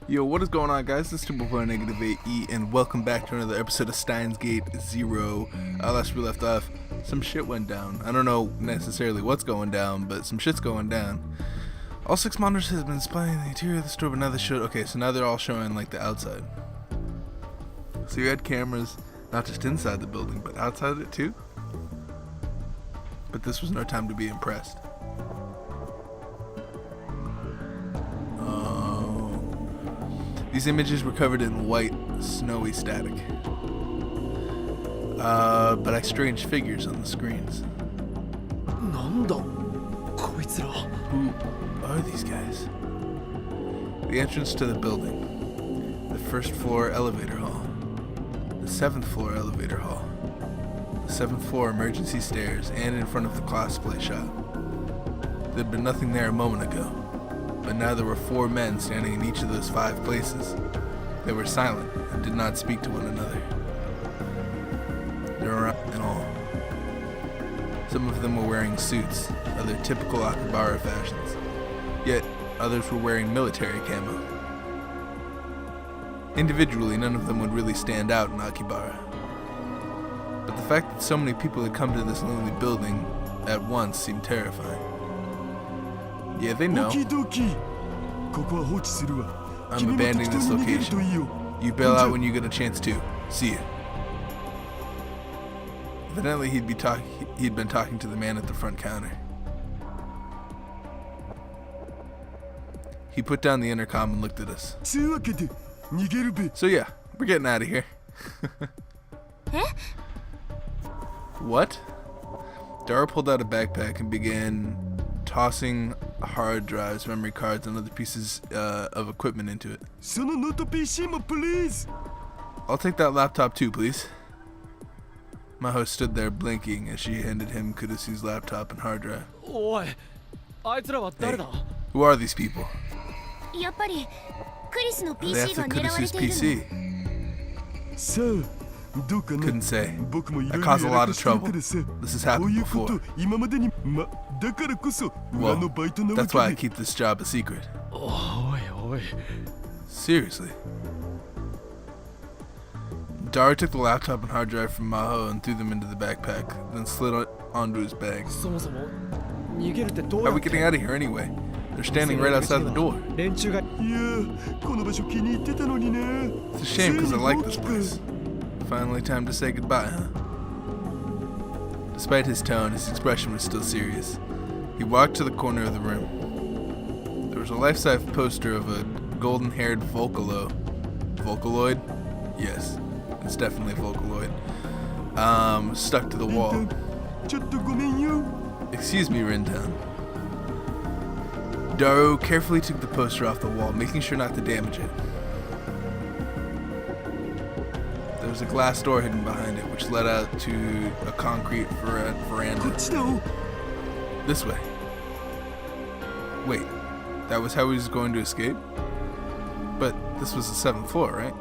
Yo, what is going on, guys? This is NegativeAE, and welcome back to another episode of Steins Gate 0. Last we left off, some shit went down. I don't know necessarily what's going down, but some shit's going down. All 6 monitors have been spying the interior of the store, but now they show. Okay, so now they're all showing like the outside. So you had cameras not just inside the building, but outside it too. But this was no time to be impressed. These images were covered in white, snowy static. But I strange figures on the screens. Who are these guys? The entrance to the building. The 1st floor elevator hall. The 7th floor elevator hall. The 7th floor emergency stairs, and in front of the cosplay shop. There'd been nothing there a moment ago. But now there were 4 men standing in each of those 5 places. They were silent and did not speak to one another. They were around in all. Some of them were wearing suits, other typical Akihabara fashions. Yet others were wearing military camo. Individually, none of them would really stand out in Akihabara. But the fact that so many people had come to this lonely building at once seemed terrifying. Yeah, they know. I'm abandoning this location. You bail out when you get a chance to. See ya. Evidently, he'd been talking to the man at the front counter. He put down the intercom and looked at us. So yeah, we're getting out of here. What? Dara pulled out a backpack and began tossing hard drives, memory cards, and other pieces of equipment into it. I'll take that laptop too, please. Maho stood there blinking as she handed him Kudasu's laptop and hard drive. Hey, who are these people? They have Kudasu's PC. Couldn't say. I caused a lot of trouble. This has happened before. Well, that's why I keep this job a secret. Seriously. Dara took the laptop and hard drive from Maho and threw them into the backpack, then slid it onto his bag. How are we getting out of here anyway? They're standing right outside the door. It's a shame because I like this place. Finally time to say goodbye, huh? Despite his tone, his expression was still serious. He walked to the corner of the room. There was a life-size poster of a golden-haired Vocaloid. Vocaloid? Yes, it's definitely Vocaloid. Stuck to the wall. Excuse me, Rintown. Daru carefully took the poster off the wall, making sure not to damage it. There was a glass door hidden behind it, which led out to a concrete veranda. This way. Wait, that was how he was going to escape? But this was the 7th floor, right?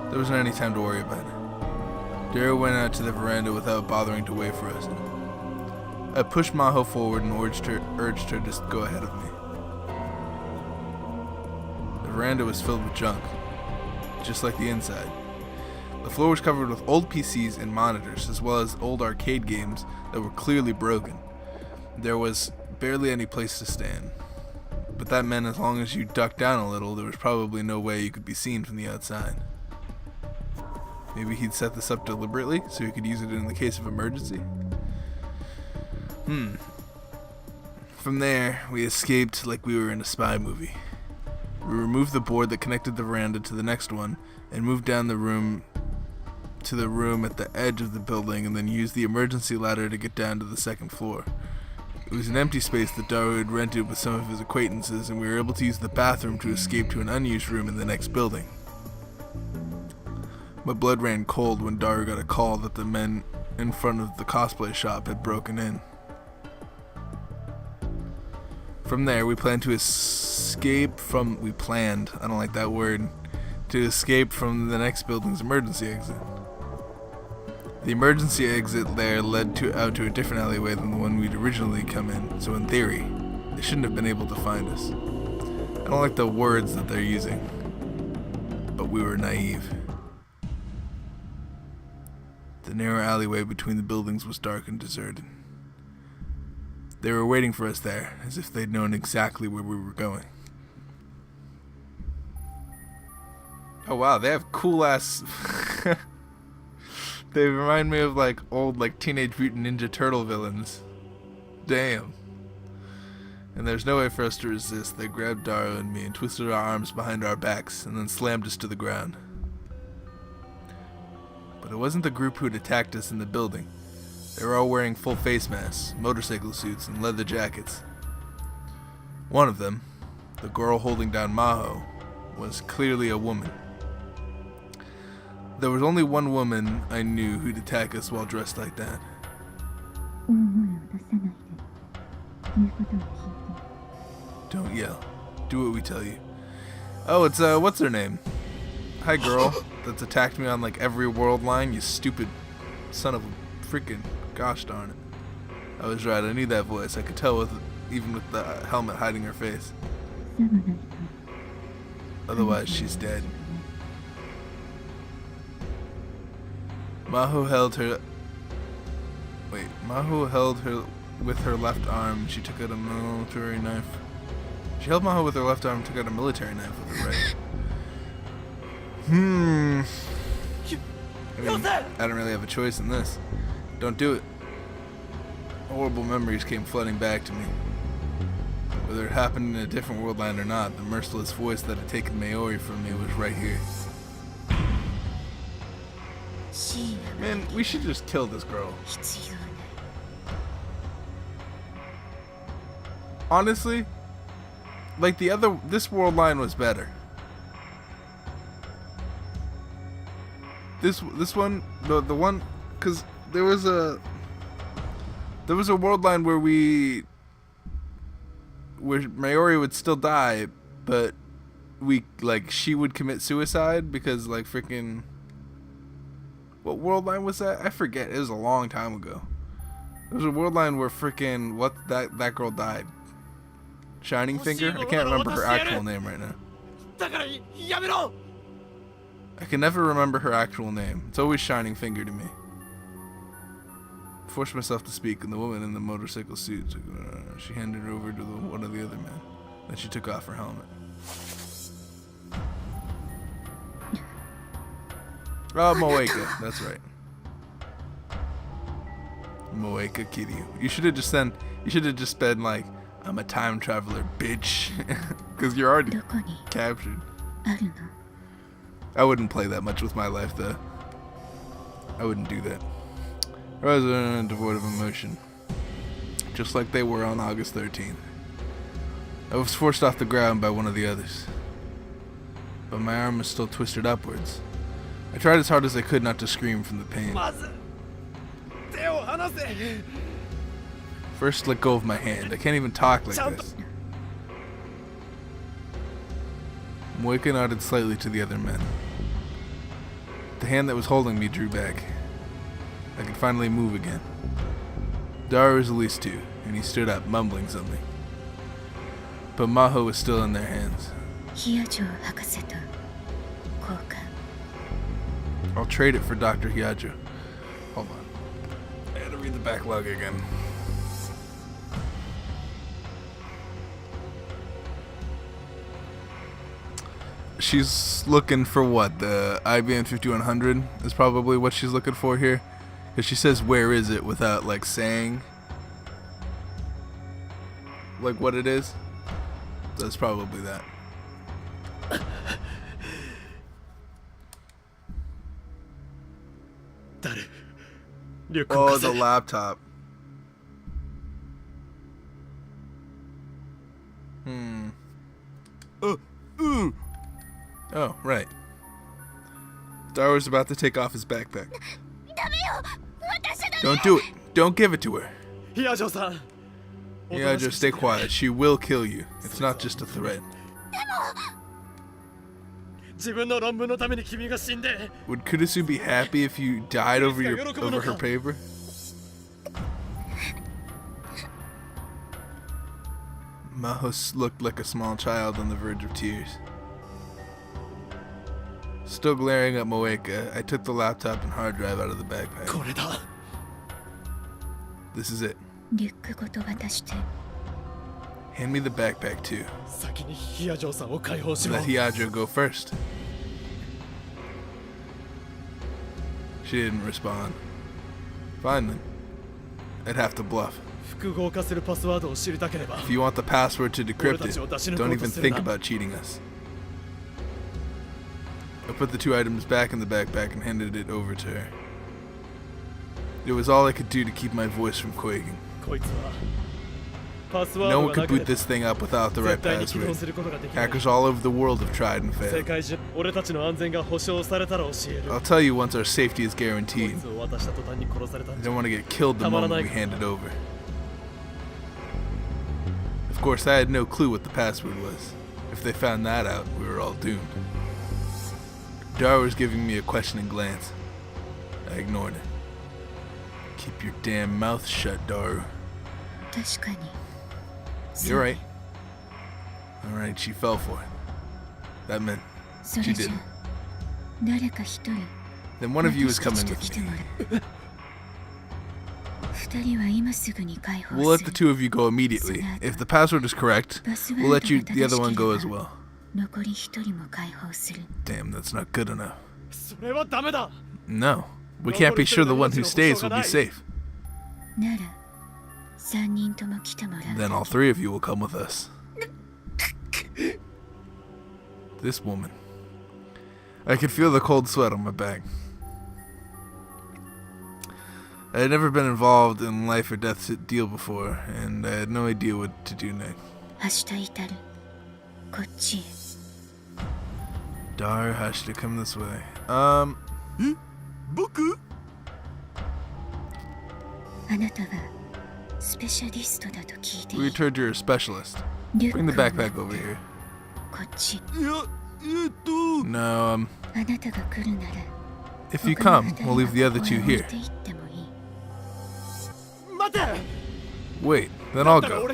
There wasn't any time to worry about it. Daru went out to the veranda without bothering to wait for us. I pushed Maho forward and urged her to just go ahead of me. The veranda was filled with junk, just like the inside. The floor was covered with old PCs and monitors, as well as old arcade games that were clearly broken. There was barely any place to stand. But that meant as long as you ducked down a little, there was probably no way you could be seen from the outside. Maybe he'd set this up deliberately, so he could use it in the case of emergency? From there, we escaped like we were in a spy movie. We removed the board that connected the veranda to the next one, and moved down the room to the room at the edge of the building, and then used the emergency ladder to get down to the 2nd floor. It was an empty space that Daru had rented with some of his acquaintances, and we were able to use the bathroom to escape to an unused room in the next building. My blood ran cold when Daru got a call that the men in front of the cosplay shop had broken in. From there, we planned to escape from... I don't like that word. To escape from the next building's emergency exit. The emergency exit there led out to a different alleyway than the one we'd originally come in, so in theory, they shouldn't have been able to find us. I don't like the words that they're using. But we were naive. The narrow alleyway between the buildings was dark and deserted. They were waiting for us there, as if they'd known exactly where we were going. Oh wow, they have cool ass... They remind me of like old like Teenage Mutant Ninja Turtle villains. Damn. And there's no way for us to resist. They grabbed Daru and me and twisted our arms behind our backs and then slammed us to the ground. But it wasn't the group who'd attacked us in the building. They were all wearing full face masks, motorcycle suits, and leather jackets. One of them, the girl holding down Maho, was clearly a woman. There was only one woman I knew who'd attack us while dressed like that. Don't yell. Do what we tell you. Oh, it's, what's her name? Hi, girl. That's attacked me on, like, every world line, you stupid son of a freaking... Gosh darn it. I was right, I knew that voice. I could tell even with the helmet hiding her face. Otherwise, she's dead. Maho held her with her left arm. She took out a military knife. She held Maho with her left arm and took out a military knife with her right. I mean, I don't really have a choice in this. Don't do it. Horrible memories came flooding back to me. Whether it happened in a different world line or not, the merciless voice that had taken Maori from me was right here. Man, we should just kill this girl. Honestly, like this world line was better. This one, the one, cause there was a world line where Maori would still die, but she would commit suicide because like freaking. What world line was that? I forget. It was a long time ago. There was a world line where freaking that girl died. Shining Finger? I can't remember her actual name right now. I can never remember her actual name. It's always Shining Finger to me. I forced myself to speak, and the woman in the motorcycle suit, she handed her over to one of the other men. Then she took off her helmet. Oh, Moeka, that's right. Moeka Kiryu. You should have just been like, I'm a time traveler, bitch. Because you're already captured. I wouldn't play that much with my life, though. I wouldn't do that. I was devoid of emotion. Just like they were on August 13th. I was forced off the ground by one of the others. But my arm was still twisted upwards. I tried as hard as I could not to scream from the pain. First, let go of my hand. I can't even talk like this. Moeka nodded slightly to the other men. The hand that was holding me drew back. I could finally move again. Daru was released too, and he stood up, mumbling something. But Maho was still in their hands. I'll trade it for Dr. Hyajo. Hold on. I had to read the backlog again. She's looking for what? The IBM 5100 is probably what she's looking for here. Because she says, where is it, without like saying like what it is. That's probably that. Oh, the laptop. Oh, right. Daru's about to take off his backpack. Don't do it. Don't give it to her. Hyajo, stay quiet. She will kill you. It's not just a threat. Would Kudesu be happy if you died over her paper? Maho looked like a small child on the verge of tears. Still glaring at Moeka, I took the laptop and hard drive out of the backpack. This is it. Hand me the backpack too. Let Hiyajo go first. She didn't respond. Fine then. I'd have to bluff. If you want the password to decrypt it, don't even think about cheating us. I put the two items back in the backpack and handed it over to her. It was all I could do to keep my voice from quaking. No one could boot this thing up without the right password. Hackers all over the world have tried and failed. I'll tell you once our safety is guaranteed. I don't want to get killed the moment we hand it over. Of course, I had no clue what the password was. If they found that out, we were all doomed. Daru was giving me a questioning glance. I ignored it. Keep your damn mouth shut, Daru. You're right. Alright, she fell for it. That meant she didn't. Then one of you is coming with me. We'll let the two of you go immediately. If the password is correct, we'll let the other one go as well. Damn, that's not good enough. No, we can't be sure the one who stays will be safe. Then all three of you will come with us. This woman. I could feel the cold sweat on my back. I had never been involved in life or death deal before, and I had no idea what to do next. Daru, Hashida, come this way. Boku? We heard you're a specialist. Bring the backpack over here. No, if you come, we'll leave the other two here. Wait, then I'll go.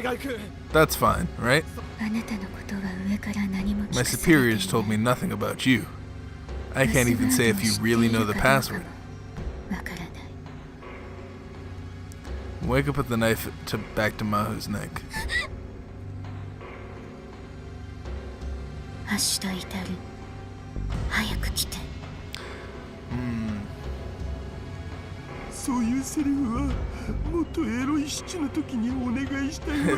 That's fine, right? My superiors told me nothing about you. I can't even say if you really know the password. Wake up with the knife back to Maho's neck. I'd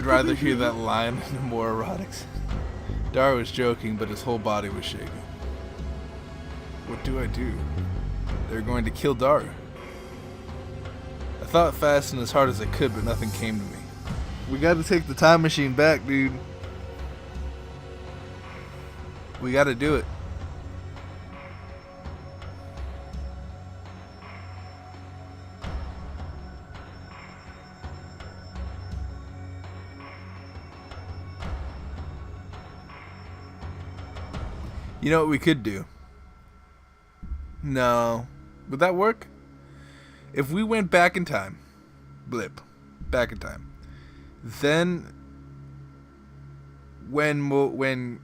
rather hear that line than more erotics. Daru was joking, but his whole body was shaking. What do I do? They're going to kill Daru. I thought fast and as hard as I could, but nothing came to me. We gotta take the time machine back, dude. We gotta do it. You know what we could do? No. Would that work? If we went back in time, back in time, then when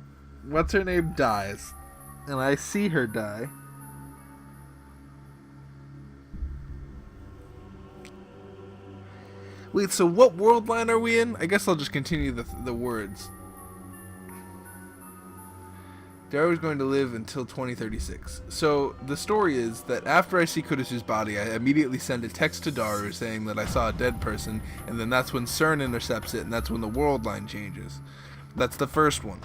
what's her name dies, and I see her die, wait, so what world line are we in? I guess I'll just continue the words. Daru is going to live until 2036. So the story is that after I see Kudasu's body, I immediately send a text to Daru saying that I saw a dead person, and then that's when CERN intercepts it, and that's when the world line changes. That's the first one.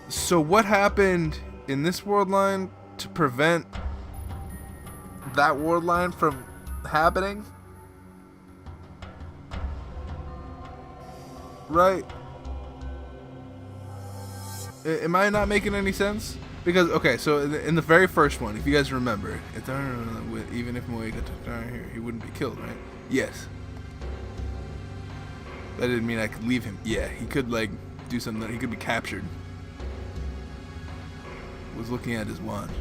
So what happened in this world line to prevent that world line from happening? Right? Am I not making any sense? Because, okay, so in the very first one, if you guys remember, even if Moeka took down here, he wouldn't be killed, right? Yes. That didn't mean I could leave him. Yeah, he could, like, do something. He could be captured. Was looking at his wand.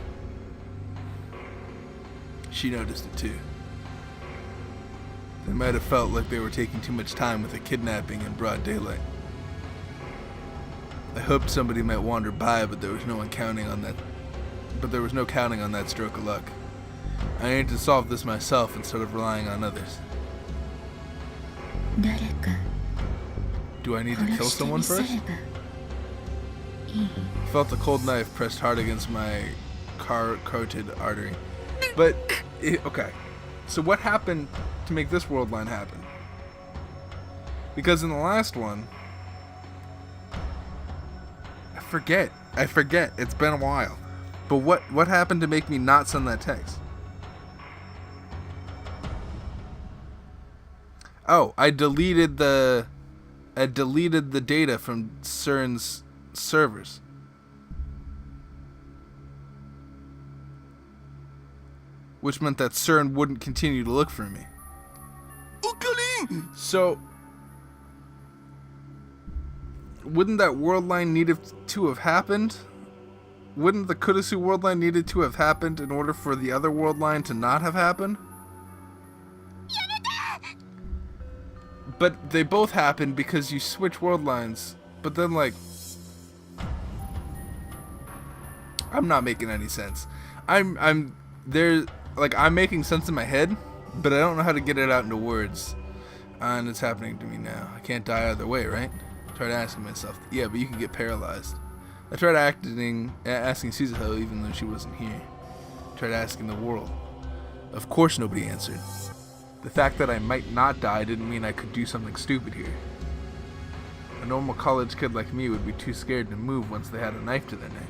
She noticed it too. They might have felt like they were taking too much time with a kidnapping in broad daylight. I hoped somebody might wander by, but there was no counting on that stroke of luck. I needed to solve this myself instead of relying on others. Do I need to kill someone first? I felt a cold knife pressed hard against my carotid artery. But, okay. So what happened to make this world line happen? Because in the last one, I forget. It's been a while. But what happened to make me not send that text? Oh, I deleted the data from CERN's servers. Which meant that CERN wouldn't continue to look for me. So, wouldn't that world line need to have happened? Wouldn't the Cuteness world line needed to have happened in order for the other world line to not have happened? But they both happened because you switch world lines. But then, like, I'm not making any sense. I'm making sense in my head, but I don't know how to get it out into words. And it's happening to me now. I can't die either way, right? I tried asking myself. Yeah, but you can get paralyzed. I tried asking Suzuho even though she wasn't here. I tried asking the world. Of course nobody answered. The fact that I might not die didn't mean I could do something stupid here. A normal college kid like me would be too scared to move once they had a knife to their neck.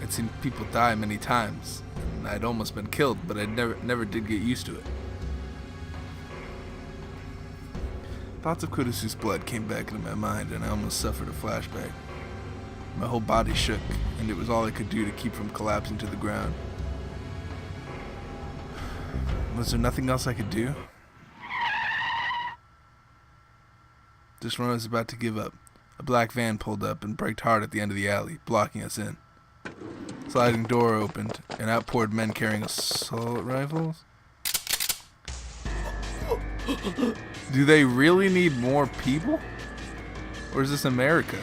I'd seen people die many times, and I'd almost been killed, but I never did get used to it. Thoughts of Cuteness's blood came back into my mind, and I almost suffered a flashback. My whole body shook, and it was all I could do to keep from collapsing to the ground. Was there nothing else I could do? Just when I was about to give up, a black van pulled up and braked hard at the end of the alley, blocking us in. Sliding door opened, and out poured men carrying assault rifles. Do they really need more people? Or is this America?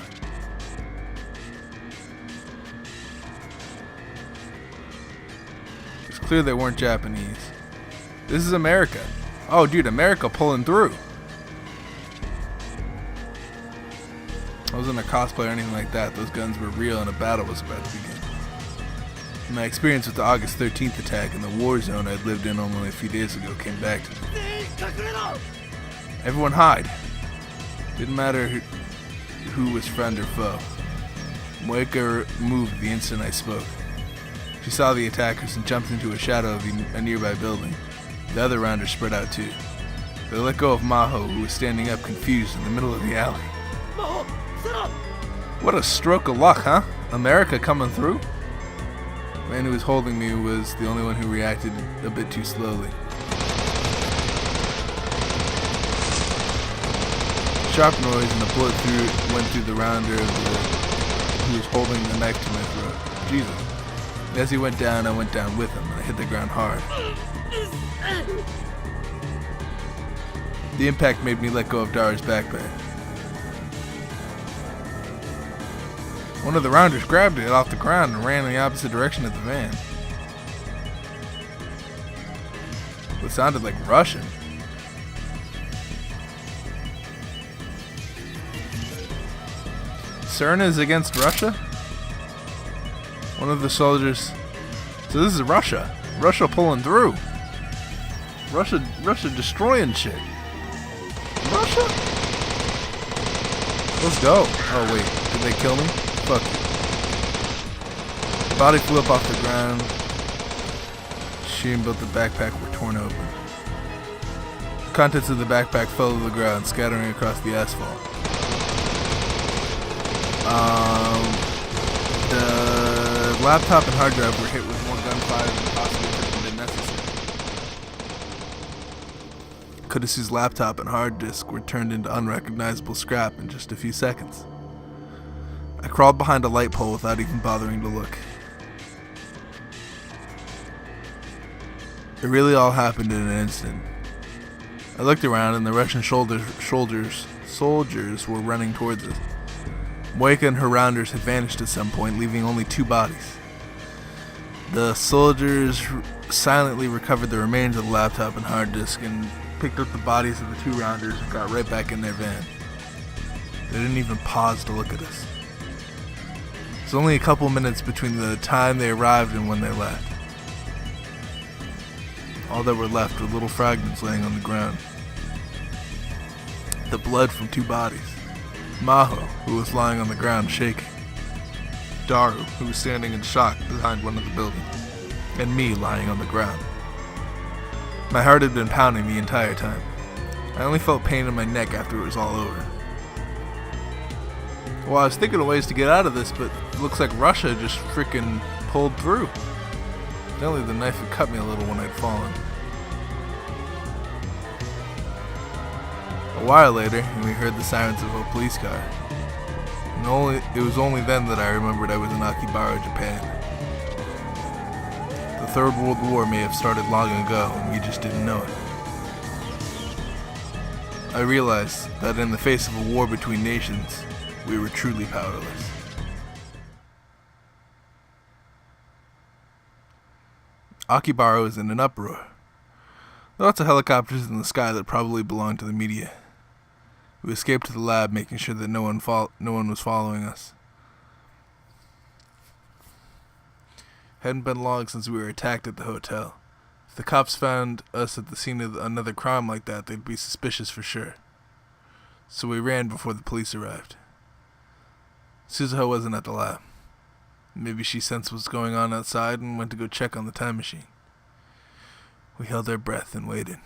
It's clear they weren't Japanese. This is America. Oh, dude, America pulling through. I wasn't a cosplay or anything like that. Those guns were real and a battle was about to begin. My experience with the August 13th attack in the war zone I'd lived in only a few days ago came back to me. Everyone hide. Didn't matter who was friend or foe. Moeka moved the instant I spoke. She saw the attackers and jumped into a shadow of a nearby building. The other rounders spread out too. They let go of Maho, who was standing up confused in the middle of the alley. Maho, sit up! What a stroke of luck, huh? America coming through? The man who was holding me was the only one who reacted a bit too slowly. Sharp noise and a bullet went through the rounder who was holding the knife to my throat. Jesus. As he went down, I went down with him, and I hit the ground hard. The impact made me let go of Dara's backpack. One of the rounders grabbed it off the ground and ran in the opposite direction of the van. It sounded like Russian. CERN is against Russia? One of the soldiers. So this is Russia. Russia pulling through. Russia destroying shit. Russia? Let's go. Oh wait, did they kill me? Fuck. The body flew up off the ground. She and both the backpack were torn open. The contents of the backpack fell to the ground, scattering across the asphalt. The laptop and hard drive were hit with more gunfire than possibly could have been necessary. Cuteness's laptop and hard disk were turned into unrecognizable scrap in just a few seconds. I crawled behind a light pole without even bothering to look. It really all happened in an instant. I looked around and the Russian soldiers were running towards us. Moika and her rounders had vanished at some point, leaving only 2 bodies. The soldiers silently recovered the remains of the laptop and hard disk and picked up the bodies of the 2 rounders and got right back in their van. They didn't even pause to look at us. It was only a couple minutes between the time they arrived and when they left. All that were left were little fragments laying on the ground. The blood from 2 bodies. Maho, who was lying on the ground shaking. Daru, who was standing in shock behind one of the buildings. And me lying on the ground. My heart had been pounding the entire time. I only felt pain in my neck after it was all over. Well, I was thinking of ways to get out of this, but it looks like Russia just freaking pulled through. Only the knife had cut me a little when I'd fallen. A while later, we heard the sirens of a police car. And it was only then that I remembered I was in Akibaro, Japan. The Third World War may have started long ago, and we just didn't know it. I realized that in the face of a war between nations, we were truly powerless. Akibaro is in an uproar. Lots of helicopters in the sky that probably belonged to the media. We escaped to the lab, making sure that no one was following us. Hadn't been long since we were attacked at the hotel. If the cops found us at the scene of another crime like that, they'd be suspicious for sure. So we ran before the police arrived. Suzuho wasn't at the lab. Maybe she sensed what's going on outside and went to go check on the time machine. We held our breath and waited.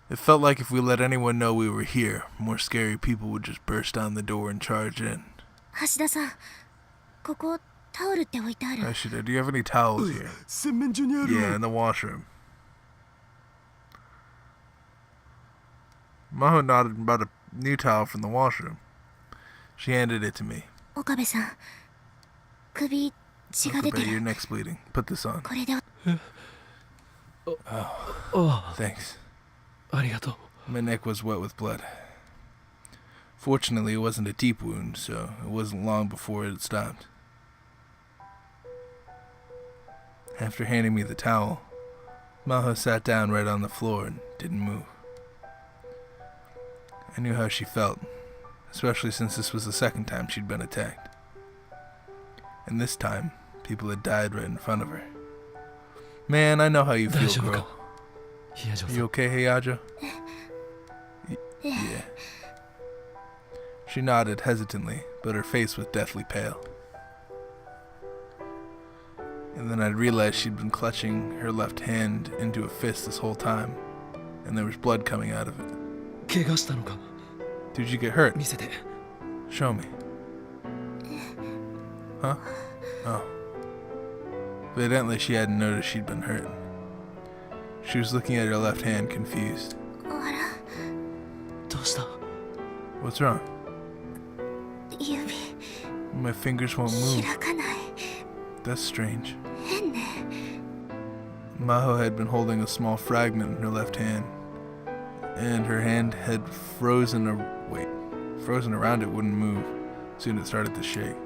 It felt like if we let anyone know we were here, more scary people would just burst down the door and charge in. Hashida-san, ここタオルって置いてある? Hashida, do you have any towels here? Yeah, in the washroom. Maho nodded and brought a new towel from the washroom. She handed it to me. Okabe-san, 首血が出てる. Your neck's bleeding. Put this on. これで Oh, thanks. ありがとう. My neck was wet with blood. Fortunately, it wasn't a deep wound, so it wasn't long before it stopped. After handing me the towel, Maho sat down right on the floor and didn't move. I knew how she felt, especially since this was the second time she'd been attacked. And this time, people had died right in front of her. Man, I know how you feel, girl. You okay, Heiyajo? Yeah. She nodded hesitantly, but her face was deathly pale. And then I realized she'd been clutching her left hand into a fist this whole time, and there was blood coming out of it. 怪我したのか? Did you get hurt? 見せて. Show me. Huh? Oh. Evidently she hadn't noticed she'd been hurt. She was looking at her left hand, confused. どうした? What's wrong? 指 My fingers won't move. 開かない. That's strange. 変ね. Maho had been holding a small fragment in her left hand, and her hand had frozen around it, wouldn't move. Soon it started to shake.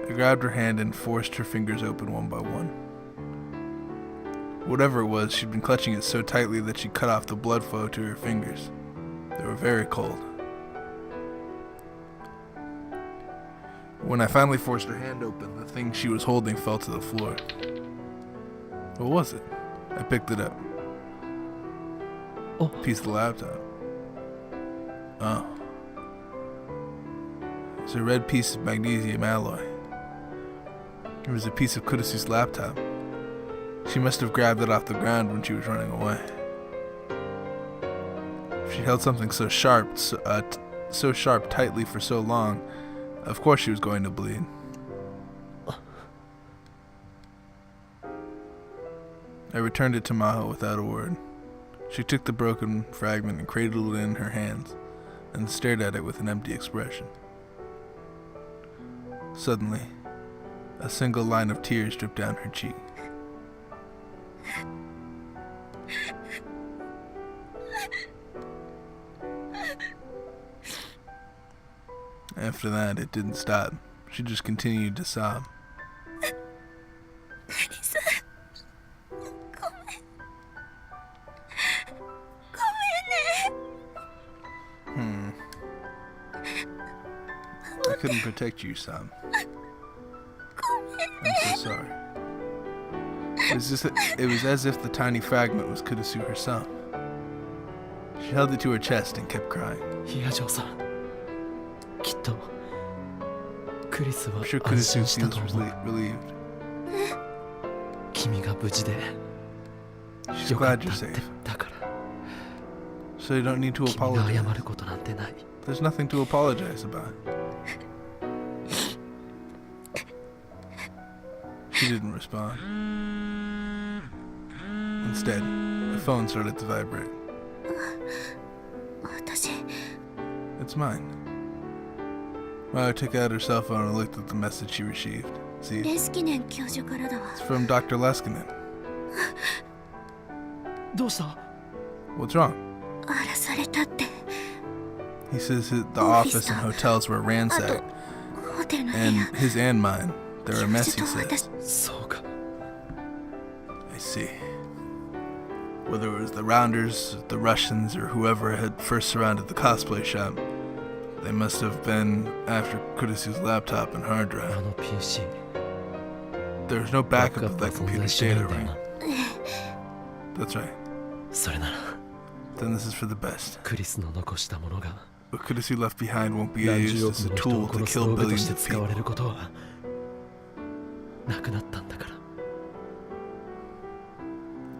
I grabbed her hand and forced her fingers open one by one. Whatever it was, she'd been clutching it so tightly that she cut off the blood flow to her fingers. They were very cold. When I finally forced her hand open, the thing she was holding fell to the floor. What was it? I picked it up. Oh. Piece of the laptop. Oh. It's a red piece of magnesium alloy. It was a piece of Kudesu's laptop. She must have grabbed it off the ground when she was running away. If she held something so sharp tightly for so long, of course she was going to bleed. I returned it to Maho without a word. She took the broken fragment and cradled it in her hands, and stared at it with an empty expression. Suddenly, a single line of tears dripped down her cheek. After that, it didn't stop. She just continued to sob. クリス、ごめん。ごめんね。I couldn't protect you, Sam. I'm so sorry. It was as if the tiny fragment was Kudesu herself. She held it to her chest and kept crying. ヒアジョーさん、きっとクリスは I'm sure 安 Kudesu 心した feels と思う。 relieved. 君が無事で She's よか glad った you're って safe. だから So you don't need to 君が apologize. 謝ることなんてない。 There's nothing to apologize about. She didn't respond. Instead, the phone started to vibrate. 私、 It's mine. Maho took out her cell phone and looked at the message she received. See, レスキネン教授からだわ。 it's from Dr. Leskinen. どうした？ What's wrong? 荒らされたって。 He says the office and hotels were あと ransacked, ホテルの部 and 屋。 his and mine. They were a 教 mess, 授 he と says. 私、そうか。 I see. Whether it was the Rounders, the Russians, or whoever had first surrounded the cosplay shop, they must have been after Kudesu's laptop and hard あ drive. の PC There was no バッ backup クアッ of プは that 存在 computer's しないん data, だよ right? な。 That's right. それなら Then this is for the best. クリスの残したものが What Kudesu left behind won't be 何 used 十 as 億 a の人 tool を to 殺す kill 道具と billions して of 使われ people. ることはなくなったんだから。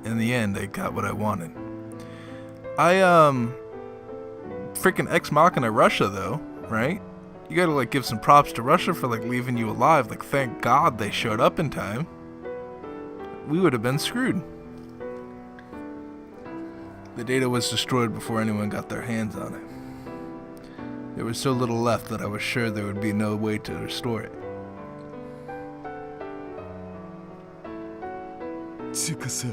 In the end, I got what I wanted. Freaking Ex Machina Russia, though, right? You gotta, like, give some props to Russia for, like, leaving you alive. Like, thank God they showed up in time. We would have been screwed. The data was destroyed before anyone got their hands on it. There was so little left that I was sure there would be no way to restore it. つうかさ、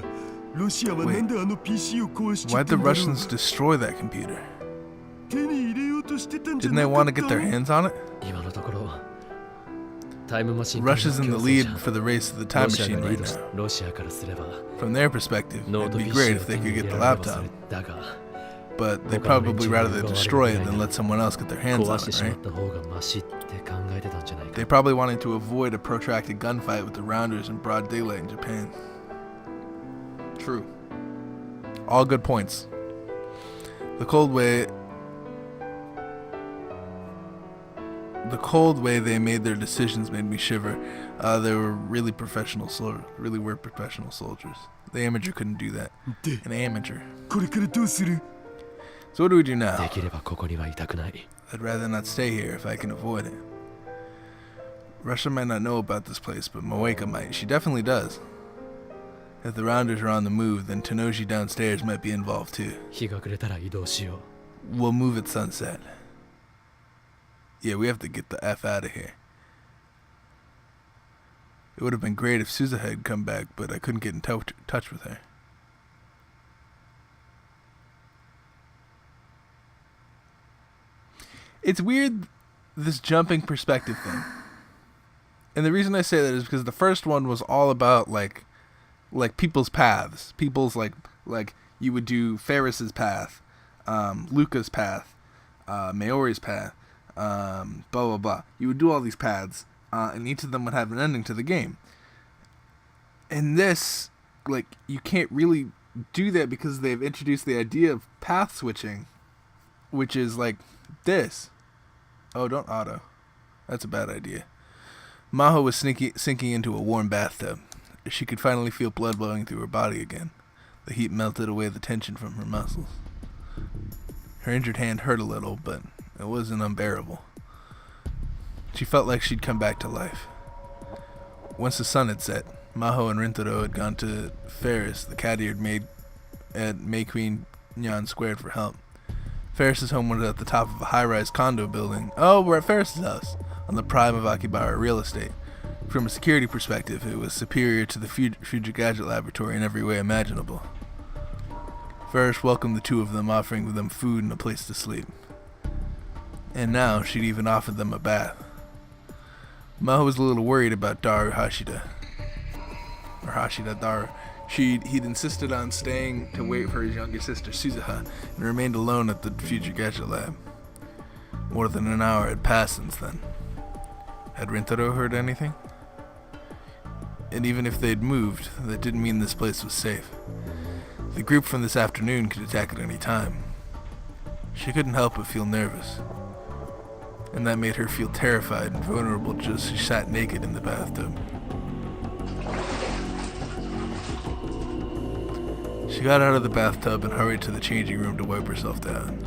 ロシアはなんであの PC を壊しちゃ Why'd った the んだろう。 Russians destroy that computer? 手に入れようとしてたんじゃ Didn't な they か want っ to た get their hands on it? 今のところタイムマシン Russia's in the 競争 lead じゃん for the race of the time ロシア machine がリ right ードし now. ロシアからすれば From their perspective, ノー it'd ト be PC great を if 手 they に could 入 get れ the られればそ laptop. れだが But they'd 他の連 probably 中 rather に they 奪われる destroy it ぐらい than な let someone else get their hands 壊 on して it, しまっ right? た方がマシって考えてたんじゃないか They probably wanted to avoid a protracted gunfight with the Rounders in broad daylight in Japan. True. All good points. The cold way they made their decisions made me shiver. They were really professional soldiers. Really were professional soldiers. The amateur couldn't do that. で、 An amateur. これからどうする？ So what do we do now? できればここにはいたくない I'd rather not stay here if I can avoid it. Russia might not know about this place, but Moeka might. She definitely does. If the Rounders are on the move, then Tenoji downstairs might be involved too. 日が暮れたら移動しよ We'll move at sunset. Yeah, we have to get the F out of here. It would have been great if Suza had come back, but I couldn't get in touch with her. It's weird, this jumping perspective thing. And the reason I say that is because the first one was all about like people's paths. People's like you would do Ferris's path, Luca's path, Maori's path, blah blah blah. You would do all these paths, and each of them would have an ending to the game. In this, like, you can't really do that because they've introduced the idea of path switching, which is like this. Oh, don't auto. That's a bad idea. Maho was sinking into a warm bathtub. She could finally feel blood flowing through her body again. The heat melted away the tension from her muscles. Her injured hand hurt a little, but it wasn't unbearable. She felt like she'd come back to life. Once the sun had set, Maho and Rintaro had gone to Ferris, the caddy made at May Queen Nyan Squared, for help. Ferris's home was at the top of a high-rise condo building. Oh, we're at Ferris's house, on the prime of Akibara real estate. From a security perspective, it was superior to the Future Gadget Laboratory in every way imaginable. Ferris welcomed the two of them, offering them food and a place to sleep. And now she'd even offered them a bath. Maho was a little worried about Daru Hashida. Or Hashida Daru. He'd insisted on staying to wait for his younger sister Suzuha and remained alone at the future gadget lab. More than an hour had passed since then. Had Rintaro heard anything? And even if they'd moved, that didn't mean this place was safe. The group from this afternoon could attack at any time. She couldn't help but feel nervous. And that made her feel terrified and vulnerable just as she sat naked in the bathtub. She got out of the bathtub and hurried to the changing room to wipe herself down.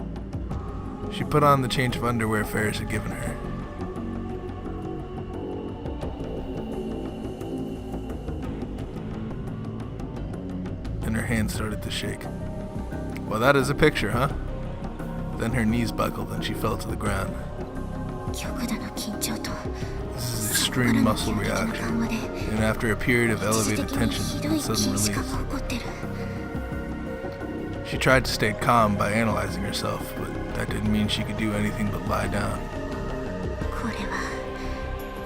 She put on the change of underwear Ferris had given her. And her hand started to shake. Well, that is a picture, huh? Then her knees buckled and she fell to the ground. This is extreme muscle reaction, and after a period of elevated tension and sudden release. She tried to stay calm by analyzing herself, but that didn't mean she could do anything but lie down.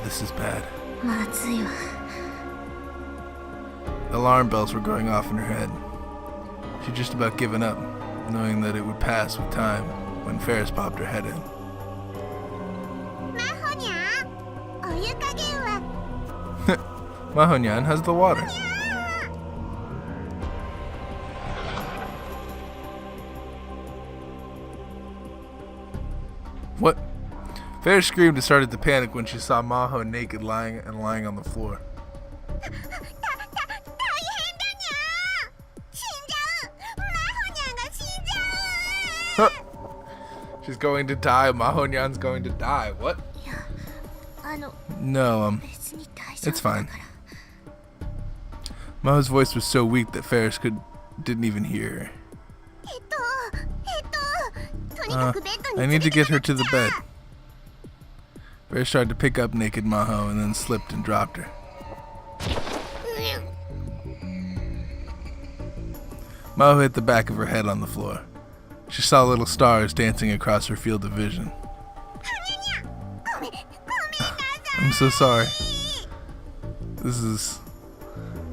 This is bad. Alarm bells were going off in her head. She'd just about given up, knowing that it would pass with time when Ferris popped her head in. Maho-nyan, how's the water? What? Ferris screamed and started to panic when she saw Maho naked lying on the floor. Huh. She's going to die. Maho-nyan's going to die. What? No, it's fine. Maho's voice was so weak that Ferris didn't even hear her. I need to get her to the bed. Ferris tried to pick up naked Maho and then slipped and dropped her. Maho hit the back of her head on the floor. She saw little stars dancing across her field of vision. I'm so sorry. This is...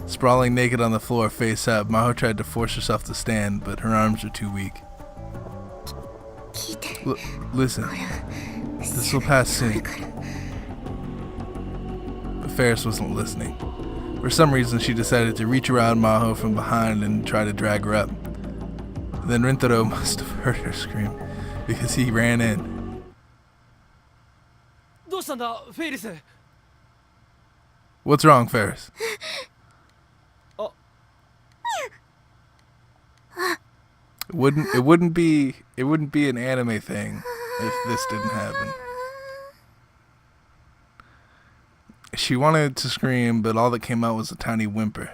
Sprawling naked on the floor, face up, Maho tried to force herself to stand, but her arms were too weak. Listen, this will pass soon. But Ferris wasn't listening. For some reason, she decided to reach around Maho from behind and try to drag her up. Then Rintaro must have heard her scream, because he ran in. What's wrong, Ferris? It wouldn't be an anime thing if this didn't happen. She wanted to scream, but all that came out was a tiny whimper.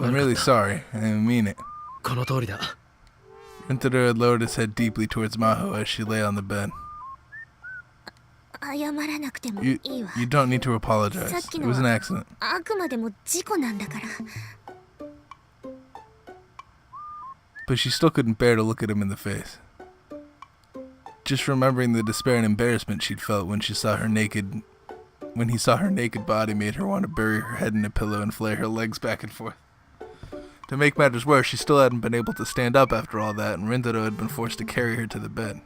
I'm really sorry. I didn't mean it. Rintaro had lowered his head deeply towards Maho as she lay on the bed. You don't need to apologize. It was an accident. But she still couldn't bear to look at him in the face. Just remembering the despair and embarrassment she'd felt when he saw her naked body made her want to bury her head in a pillow and flare her legs back and forth. To make matters worse, she still hadn't been able to stand up after all that, and Rintaro had been forced to carry her to the bed.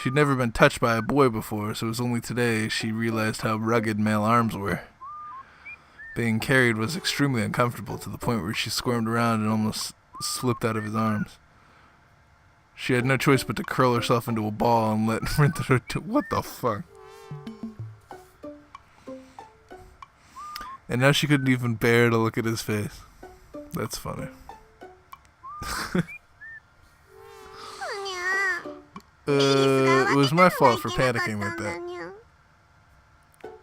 She'd never been touched by a boy before, so it was only today she realized how rugged male arms were. Being carried was extremely uncomfortable, to the point where she squirmed around and almost slipped out of his arms. She had no choice but to curl herself into a ball and let Rintaro do— what the fuck? And now she couldn't even bear to look at his face. That's funny. It was my fault for panicking like that.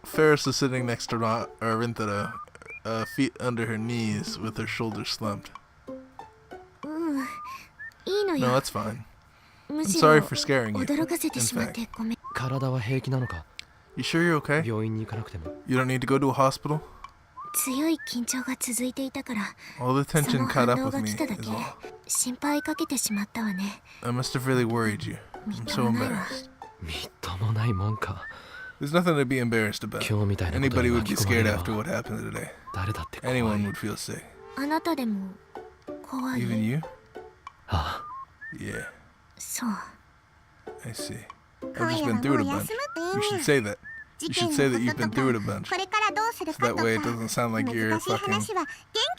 Ferris was sitting next to Rintaro, feet under her knees with her shoulders slumped. No, that's fine. I'm sorry for scaring you. In fact. You sure you're okay? You don't need to go to a hospital? 強い緊張が続いていたから、 All the そ tension の caught 反 up 応 with が me 来ただ is け all. 心配かけてしまったわね。 I must have really worried you. みっ I'm と so もないわ。 embarrassed. みっともないもんか。 There's nothing to be embarrassed about. 今日みたいなことに Anybody would 巻 be き込まれ scared れば after what happened today. 誰だって怖い。 Anyone would feel sick. あなたでも怖い。 Even you? あ Yeah, そう。 I see. 今 I've 夜 just は been も through う it a 休 bunch. むと You い should う say that. 事 You 件 should の say こ that you've とと been か through it a bunch. これからどうする So か that とか way it doesn't sound like 難 you're しい話は fucking... 元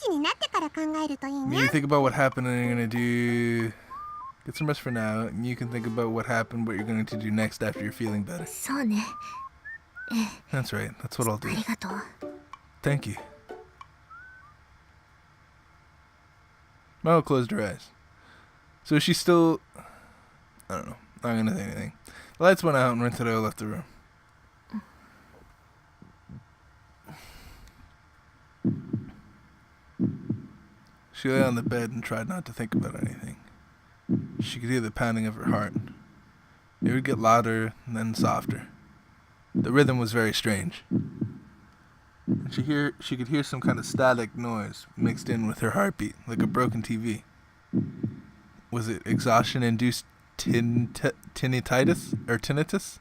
気になってから考えるといい I mean, ね you think about what happened and you're gonna do... Get some rest for now, and you can think about what happened, what you're going to do next after you're feeling better. そうね。ええ、 That's right, that's what I'll あ do. りがとう。 Thank you. Maho closed her eyes. So she's still... I don't know. I'm not gonna say anything. The lights went out and Rintaro left the room. She lay on the bed and tried not to think about anything. She could hear the pounding of her heart. It would get louder and then softer. The rhythm was very strange. And she could hear some kind of static noise mixed in with her heartbeat, like a broken TV. Was it exhaustion-induced tinnitus? Or tinnitus?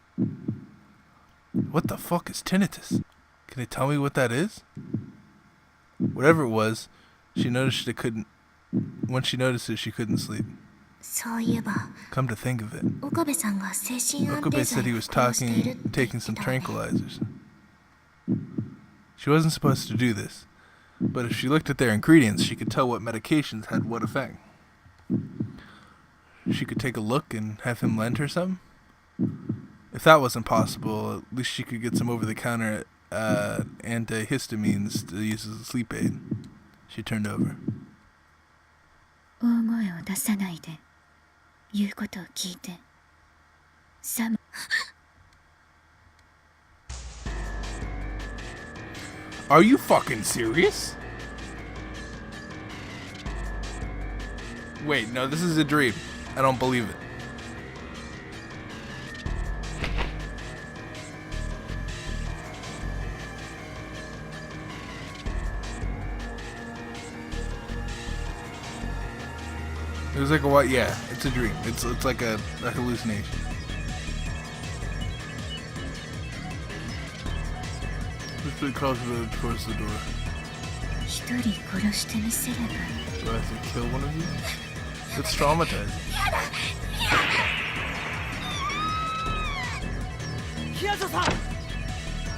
What the fuck is tinnitus? Can you tell me what that is? Whatever it was, she noticed it couldn't... When she noticed it, she couldn't sleep. そういえば、 Come to think of it, 岡部さんが精神安定 Okabe said 剤 he を was 服用しているって taking 言っ some てたわね。 tranquilizers. She wasn't supposed to do this, but if she looked at their ingredients, she could tell what medications had what effect. She could take a look and have him lend her some. If that wasn't possible, at least she could get some over-the-counter antihistamines to use as a sleep aid. She turned over. 大声を出さないで、言うことを聞いて。サム。 Are you fucking serious? Wait, no, this is a dream. I don't believe it. It was like a what? Yeah, it's a dream. It's like a hallucination. Just pretty close towards the door. 一人殺してみせれば。 Do I have to kill one of you? It's traumatizing. ヒヤザさん、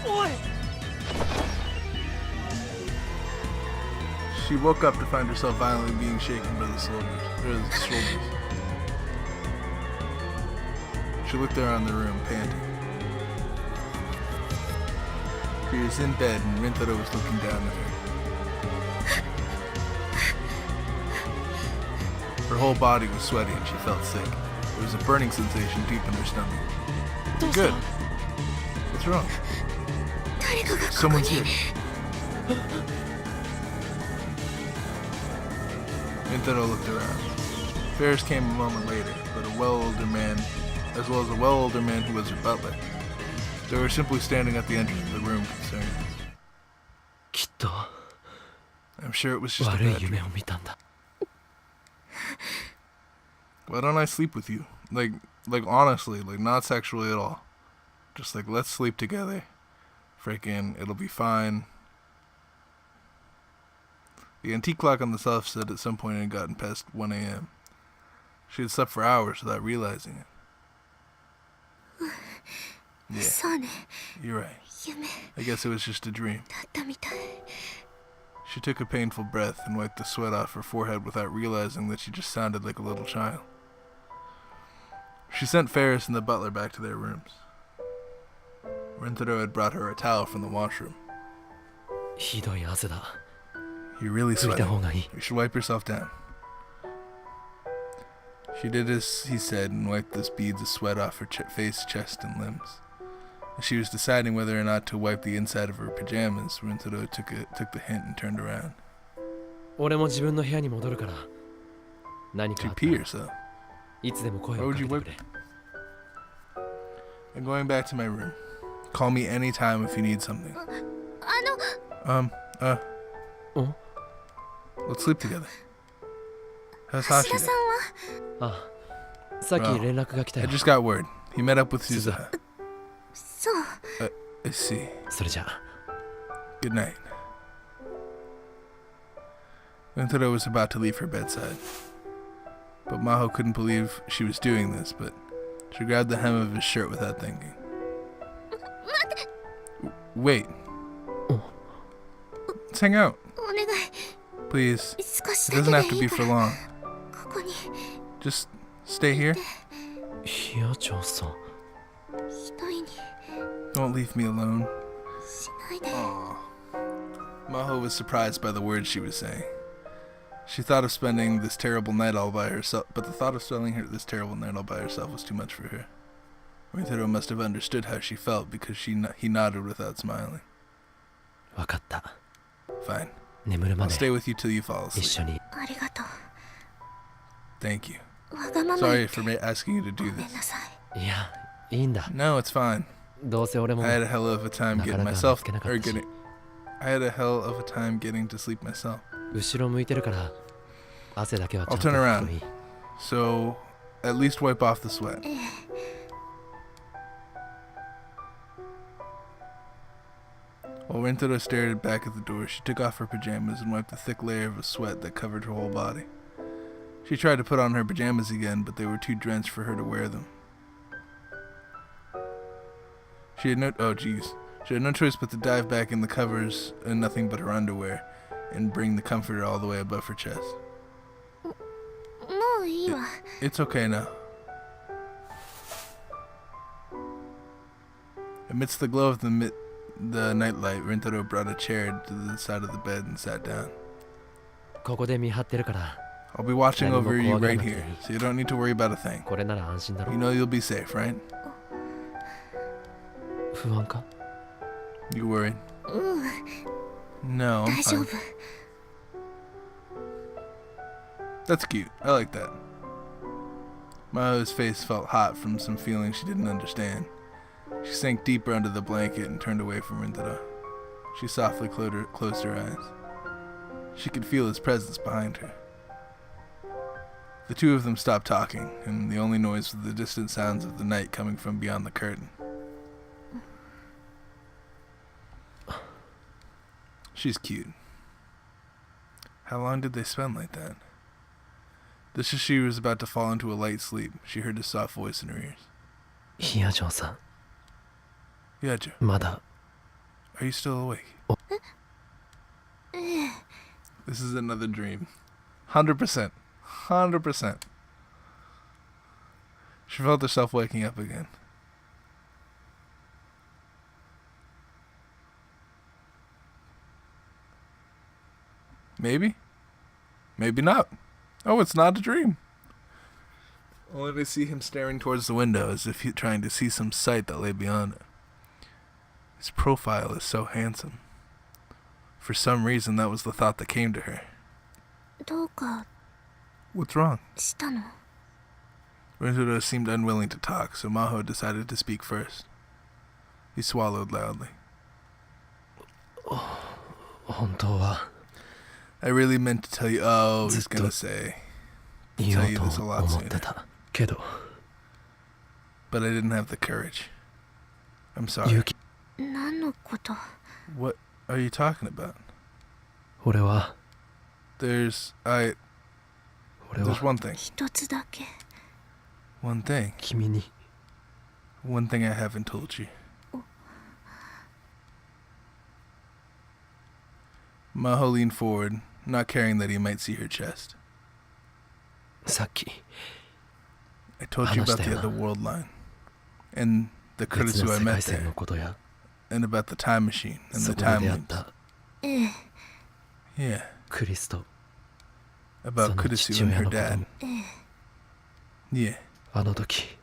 おい。 She woke up to find herself violently being shaken by the shoulders. She looked around the room, panting. She was in bed and Rintaro was looking down at her. Her whole body was sweaty and she felt sick. There was a burning sensation deep in her stomach. Good. What's wrong? 誰かがここ Someone's に。 here. Rintaro looked around. Ferris came a moment later, but as well as a well-older man who was her butler. They were simply standing at the entrance of the room, concerned. きっと I'm sure it was just a 悪い bad 夢 dream. を見たんだ。 Why don't I sleep with you? Like honestly, like not sexually at all. Just like, let's sleep together. Freaking, it'll be fine. The antique clock on the shelf said at some point it had gotten past 1 a.m. She had slept for hours without realizing it. Yeah, そうね。 you're right. 夢 I guess it was just a dream. だったみたい。 She took a painful breath and wiped the sweat off her forehead without realizing that she just sounded like a little child. She sent Ferris and the butler back to their rooms. Rintaro had brought her a towel from the washroom. ひどい汗だ。 You're really 拭いた sweating. 方がいい。 You should wipe yourself down. She did as he said and wiped the beads of sweat off her face, chest, and limbs. As she was deciding whether or not to wipe the inside of her pajamas, Rintaro took the hint and turned around. 俺も自分の部屋に戻るから。何か To あった pee ら yourself. いつでも声 Why を would かけ you て wipe? くれ。 I'm going back to my room. Call me anytime if you need something. あの、Let's sleep together. How's Hashi? 橋田さんはああ、さっき連絡が来た I よ。 just got word. He met up with Suzuha. そう I see. それじゃあ Good night. Rintaro was about to leave her bedside. But Maho couldn't believe she was doing this, but she grabbed the hem of his shirt without thinking. Wait. Let's hang out. お願い Please. 少し It だ doesn't け have で to い be いか for ら long. ここに Just stay here. ひやちゃんさん。一人に Don't leave me alone. しないで Maho was surprised by the words she was saying. She thought of spending this terrible night all by herself, but the thought of spending this terrible night all by herself was too much for her. Rintaro must have understood how she felt because he nodded without smiling. わかった。 Fine. 眠るま I'll で stay with you till you fall 一 asleep. 緒に。ありがとう Thank you. わがまま Sorry 言って for asking you to ご do め this. んなさいいや、いいんだ。 No, it's fine. どうせ俺も I had a hell of a time getting なかなか myself 見つけなかったし。 I had a hell of a time getting to sleep myself. 後ろ向いてるから汗だけはちゃん I'll と turn 拭 around. くといい。 So, at least wipe off the sweat. While Rintaro stared back at the door, she took off her pajamas and wiped the thick layer of sweat that covered her whole body. She tried to put on her pajamas again, but they were too drenched for her to wear them. She had no choice but to dive back in the covers and nothing but her underwear, and bring the comforter all the way above her chest. もういいわ It's okay now. Amidst the glow of the nightlight, Rintaro brought a chair to the side of the bed and sat down. ここで見張ってるから、 I'll be watching Then over we'll you walk right around here, the- so you don't need to worry about a thing. これなら安心だろ You。know you'll be safe, right? 不安か？ You worried? うん No, I'm 大丈 fine. 夫 That's cute. I like that. Maho's face felt hot from some feelings she didn't understand. She sank deeper under the blanket and turned away from Rintaro. She softly closed her eyes. She could feel his presence behind her. The two of them stopped talking, and the only noise was the distant sounds of the night coming from beyond the curtain. She's cute. How long did they spend like that? Just as she was about to fall into a light sleep, she heard a soft voice in her ears. ひやちゃんさん、 Yaja, まだ are you still awake? ええ This is another dream. 100%. 100%. She felt herself waking up again. Maybe? Maybe not. Oh, it's not a dream. Only to see him staring towards the window as if he's trying to see some sight that lay beyond it. His profile is so handsome. For some reason, that was the thought that came to her. どうか What's wrong? したの Rintaro seemed unwilling to talk, so Maho decided to speak first. He swallowed loudly. 本当は I really meant to tell you. Oh, he's ずっと gonna say. 言お tell う you と this a lot 思っ sooner. てたけど、 But I didn't have the courage. I'm 勇 sorry. 気、何のこと What are you talking about? 俺は There's 俺 there's は one thing. 一つだけ One thing. 君に One thing I haven't told you. Maho leaned forward, not caring that he might see her chest. さっき I told you about the 話したよな。 other world line. And the 別 Kurisu の I 世界 met 線 there. のことや And about the time machine and そ the こで time 出会っ loops. たええ Yeah. クリスと About その Kurisu 父 and 親 her のこと dad. も Yeah. あの時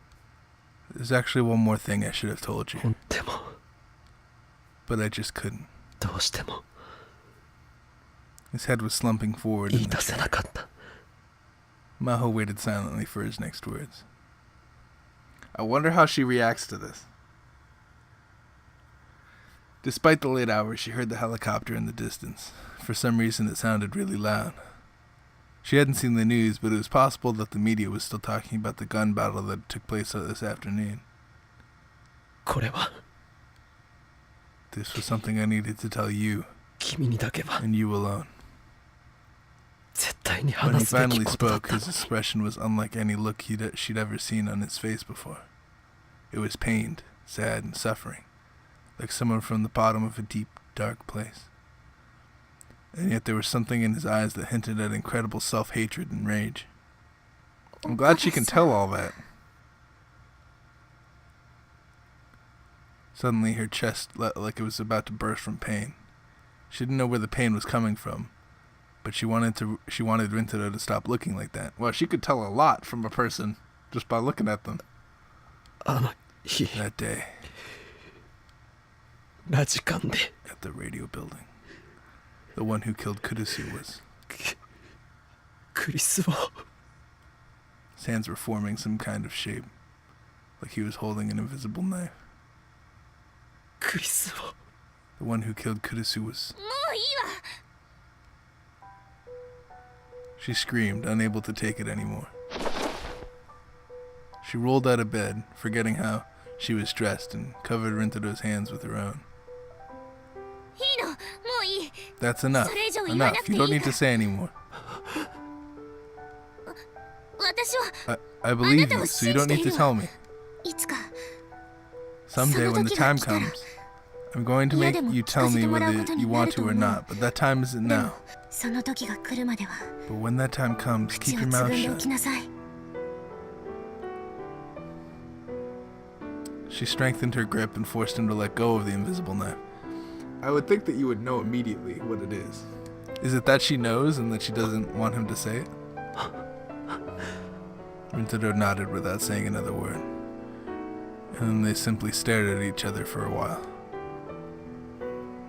There's actually one more thing I should have told you, でも but I just couldn't. どうしても His head was slumping forward 言 in い the 出せ chair. なかった Maho waited silently for his next words. I wonder how she reacts to this. Despite the late hours, she heard the helicopter in the distance. For some reason, it sounded really loud. She hadn't seen the news, but it was possible that the media was still talking about the gun battle that took place this afternoon. これは This was something I needed to tell you, 君にだけは and you alone. 絶対に When he 話すべ finally きことだっ spoke, た his expression was unlike any look she'd ever seen on his face before. It was pained, sad, and suffering, like someone from the bottom of a deep, dark place. And yet there was something in his eyes that hinted at incredible self-hatred and rage. I'm glad she can tell all that. Suddenly her chest let like it was about to burst from pain. She didn't know where the pain was coming from, but she wanted Rintaro to stop looking like that. Well, she could tell a lot from a person just by looking at them. あの日 That day, ラジカンで at the radio building, the one who killed Kudesu was. クリスを His hands were forming some kind of shape, like he was holding an invisible knife. クリスを The one who killed Kudesu was. もういいわ。 She screamed, unable to take it anymore. She rolled out of bed, forgetting how she was dressed, and covered Rintaro's hands with her own. いいの、もういい。 That's enough. それ以上言わな Enough. くてい You い don't need to say anymore. 私は I believe you, so you don't need to tell me. いつか Someday when the time comes, I'm going to make you tell me whether you want to or not, but that time isn't now. その時が来るまでは But when that time comes, 口 keep を your つ mouth ぶんでお shut. きなさい。 She strengthened her grip and forced him to let go of the invisible knife. I would think that you would know immediately what it is. Is it that she knows and that she doesn't want him to say it? Rintaro nodded without saying another word. And then they simply stared at each other for a while.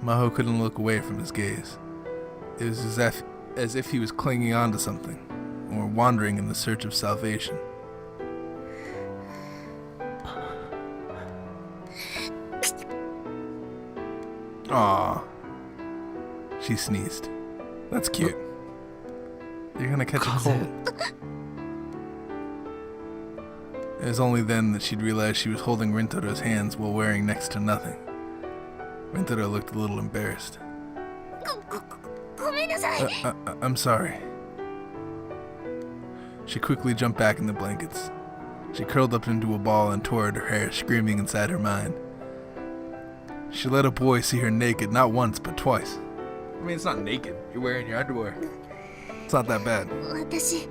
Maho couldn't look away from his gaze. It was as if he was clinging on to something, or wandering in the search of salvation. Aww. She sneezed. That's cute. You're gonna catch a cold. It was only then that she'd realized she was holding Rintaro's hands while wearing next to nothing. Rintaro looked a little embarrassed. ごめんなさい。 I'm sorry. She quickly jumped back in the blankets. She curled up into a ball and tore at her hair, screaming inside her mind. She let a boy see her naked not once, but twice. I mean, it's not naked. You're wearing your underwear. It's not that bad. 私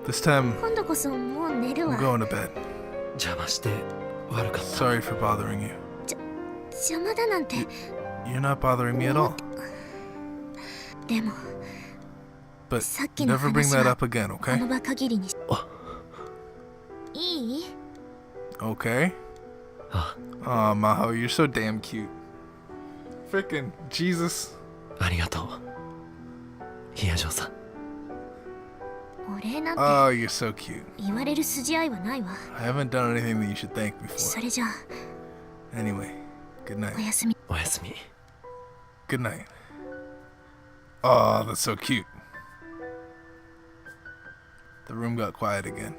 This time, 今度こそもう寝る I'm わ。 going to bed. 邪魔して悪かった Sorry for bothering you. 邪魔だなんて。 You're not bothering me at all. でも But さっきの never bring 話 that は up again, こ okay? の場限りにし。いい？ Okay? あ Aw, Maho, you're so damn cute. Frickin' Jesus. ありがとうヒヤジョさんお礼なんて Oh, you're so cute. 言われる筋合いはないわ。 I haven't done anything that you should thank そ before. れじゃあ Anyway, good お night. やすみ。おやすみ Good night. Oh, that's so cute. The room got quiet again.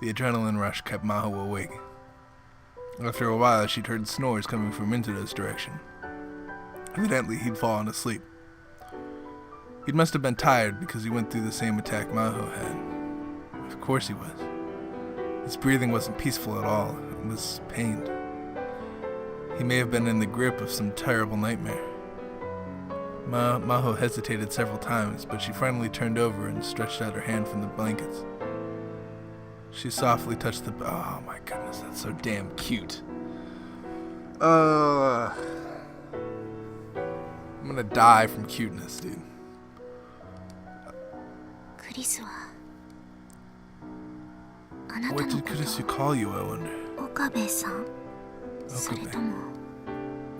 The adrenaline rush kept Maho awake. After a while, she'd heard snores coming from Rintaro's direction. Evidently, he'd fallen asleep. He must have been tired because he went through the same attack Maho had. Of course he was. His breathing wasn't peaceful at all. It was pained. He may have been in the grip of some terrible nightmare. Maho hesitated several times, but she finally turned over and stretched out her hand from the blankets. She softly touched the... Oh my goodness, that's so damn cute. I'm gonna die from cuteness, dude. クリスはあなた What の did こと Kudesu call you, I wonder? 岡部さんそれとも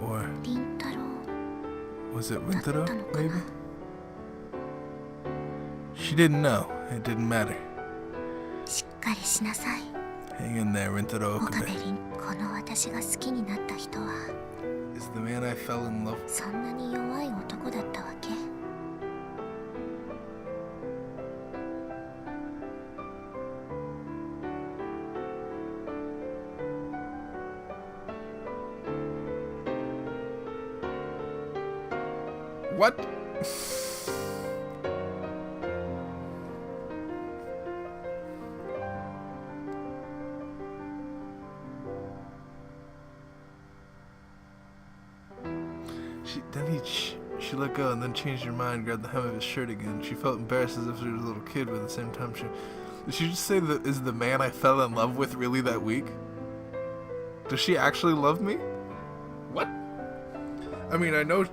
Or 凛太郎 was it だったの Rintaro, か maybe? な。 She didn't know. It didn't matter. しっかりしなさい。 Hang in there, Rintaro 岡部 Okabe. 凛、この私が好きになった人は is the man I fell in love with. そんなに弱い男だったわけ？ What? She let go and then changed her mind, grabbed the hem of his shirt again. She felt embarrassed as if she was a little kid, but at the same time did she just say that is the man I fell in love with really that weak? Does she actually love me? What? I mean, I know...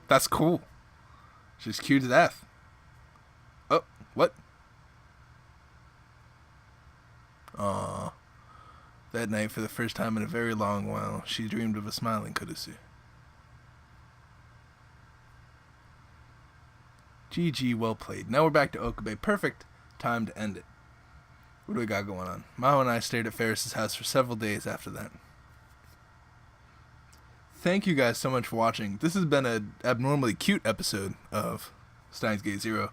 That's cool. She's cute to death. Oh, what? Aww. That night, for the first time in a very long while, she dreamed of a smiling Kudesu. GG, well played. Now we're back to Okabe. Perfect time to end it. What do we got going on? Maho and I stayed at Ferris's house for several days after that. Thank you guys so much for watching. This has been an abnormally cute episode of Steins Gate Zero.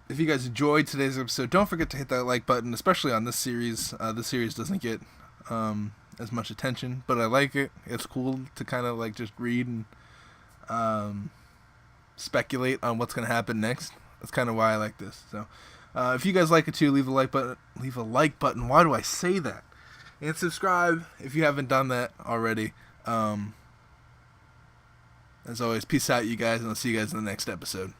If you guys enjoyed today's episode, don't forget to hit that like button, especially on this series. This series doesn't get as much attention, but I like it. It's cool to kind of like just read and speculate on what's going to happen next. That's kind of why I like this. So if you guys like it too, leave a like button. Leave a like button. Why do I say that? And subscribe if you haven't done that already. As always, peace out, you guys, and I'll see you guys in the next episode.